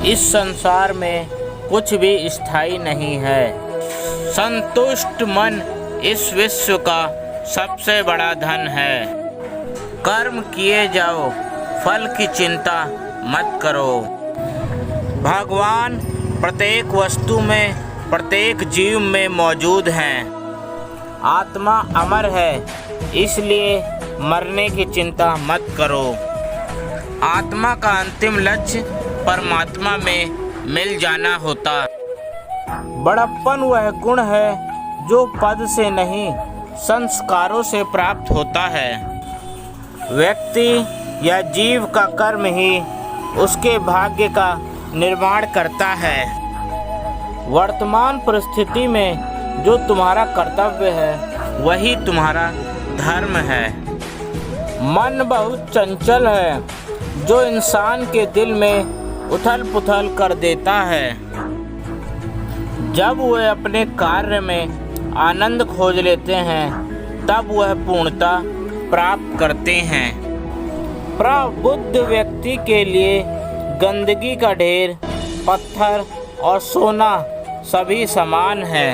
इस संसार में कुछ भी स्थायी नहीं है। संतुष्ट मन इस विश्व का सबसे बड़ा धन है। कर्म किए जाओ, फल की चिंता मत करो। भगवान प्रत्येक वस्तु में, प्रत्येक जीव में मौजूद हैं। आत्मा अमर है, इसलिए मरने की चिंता मत करो। आत्मा का अंतिम लक्ष्य परमात्मा में मिल जाना होता। बड़प्पन वह गुण है जो पद से नहीं, संस्कारों से प्राप्त होता है। व्यक्ति या जीव का कर्म ही उसके भाग्य का निर्माण करता है। वर्तमान परिस्थिति में जो तुम्हारा कर्तव्य है वही तुम्हारा धर्म है। मन बहुत चंचल है जो इंसान के दिल में उथल पुथल कर देता है। जब वह अपने कार्य में आनंद खोज लेते हैं तब वह पूर्णता प्राप्त करते हैं। प्रबुद्ध व्यक्ति के लिए गंदगी का ढेर, पत्थर और सोना सभी समान है।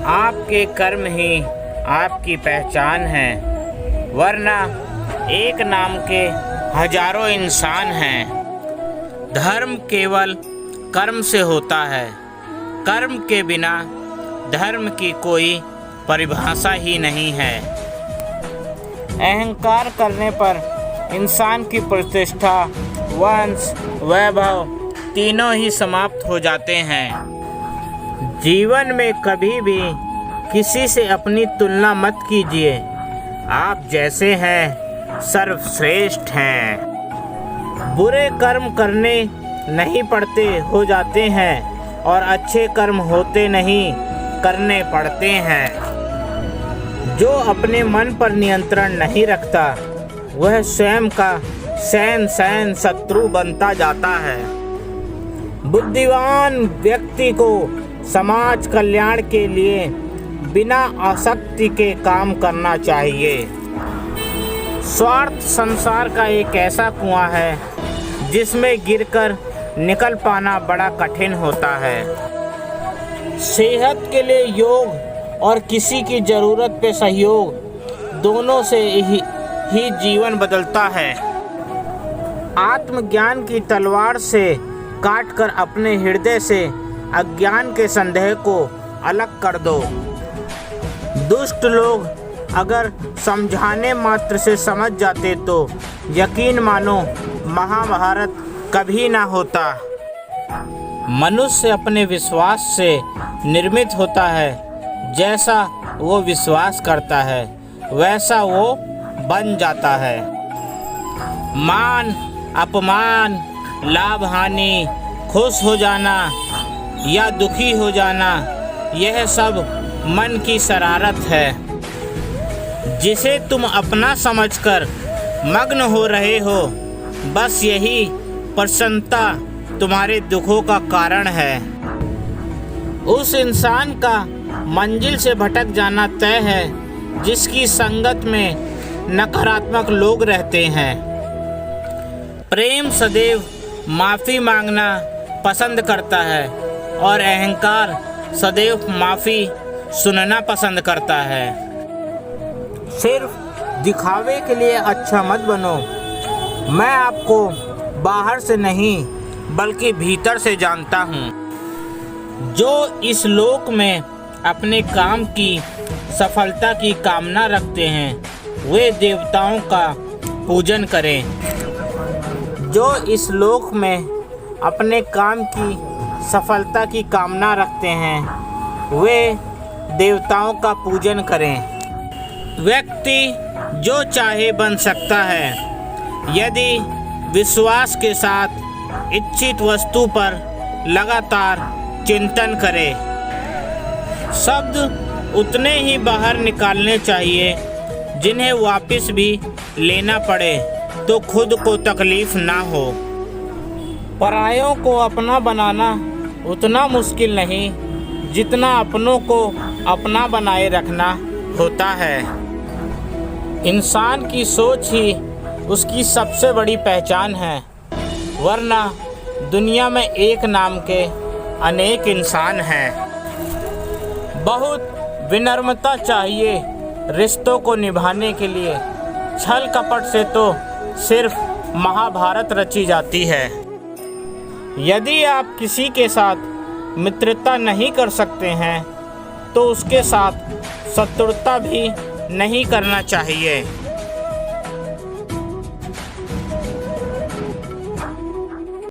आपके कर्म ही आपकी पहचान है, वरना एक नाम के हजारों इंसान हैं। धर्म केवल कर्म से होता है। कर्म के बिना धर्म की कोई परिभाषा ही नहीं है। अहंकार करने पर इंसान की प्रतिष्ठा, वंश, वैभव तीनों ही समाप्त हो जाते हैं। जीवन में कभी भी किसी से अपनी तुलना मत कीजिए। आप जैसे हैं सर्वश्रेष्ठ हैं। बुरे कर्म करने नहीं पड़ते, हो जाते हैं, और अच्छे कर्म होते नहीं, करने पड़ते हैं। जो अपने मन पर नियंत्रण नहीं रखता वह स्वयं का सैन शत्रु बनता जाता है। बुद्धिमान व्यक्ति को समाज कल्याण के लिए बिना आसक्ति के काम करना चाहिए। स्वार्थ संसार का एक ऐसा कुआं है जिसमें गिरकर निकल पाना बड़ा कठिन होता है। सेहत के लिए योग और किसी की ज़रूरत पे सहयोग, दोनों से ही जीवन बदलता है। आत्मज्ञान की तलवार से काटकर अपने हृदय से अज्ञान के संदेह को अलग कर दो। दुष्ट लोग अगर समझाने मात्र से समझ जाते तो यकीन मानो महाभारत कभी ना होता। मनुष्य अपने विश्वास से निर्मित होता है। जैसा वो विश्वास करता है वैसा वो बन जाता है। मान अपमान, लाभ हानि, खुश हो जाना या दुखी हो जाना, यह सब मन की शरारत है। जिसे तुम अपना समझकर मग्न हो रहे हो, बस यही प्रसन्नता तुम्हारे दुखों का कारण है। उस इंसान का मंजिल से भटक जाना तय है जिसकी संगत में नकारात्मक लोग रहते हैं। प्रेम सदैव माफ़ी मांगना पसंद करता है और अहंकार सदैव माफ़ी सुनना पसंद करता है। सिर्फ दिखावे के लिए अच्छा मत बनो। मैं आपको बाहर से नहीं बल्कि भीतर से जानता हूँ। जो इस लोक में अपने काम की सफलता की कामना रखते हैं वे देवताओं का पूजन करें। जो इस लोक में अपने काम की सफलता की कामना रखते हैं वे देवताओं का पूजन करें। व्यक्ति जो चाहे बन सकता है यदि विश्वास के साथ इच्छित वस्तु पर लगातार चिंतन करे। शब्द उतने ही बाहर निकालने चाहिए जिन्हें वापस भी लेना पड़े तो खुद को तकलीफ ना हो। परायों को अपना बनाना उतना मुश्किल नहीं जितना अपनों को अपना बनाए रखना होता है। इंसान की सोच ही उसकी सबसे बड़ी पहचान है, वरना दुनिया में एक नाम के अनेक इंसान हैं। बहुत विनम्रता चाहिए रिश्तों को निभाने के लिए। छल कपट से तो सिर्फ महाभारत रची जाती है। यदि आप किसी के साथ मित्रता नहीं कर सकते हैं तो उसके साथ शत्रुता भी नहीं करना चाहिए।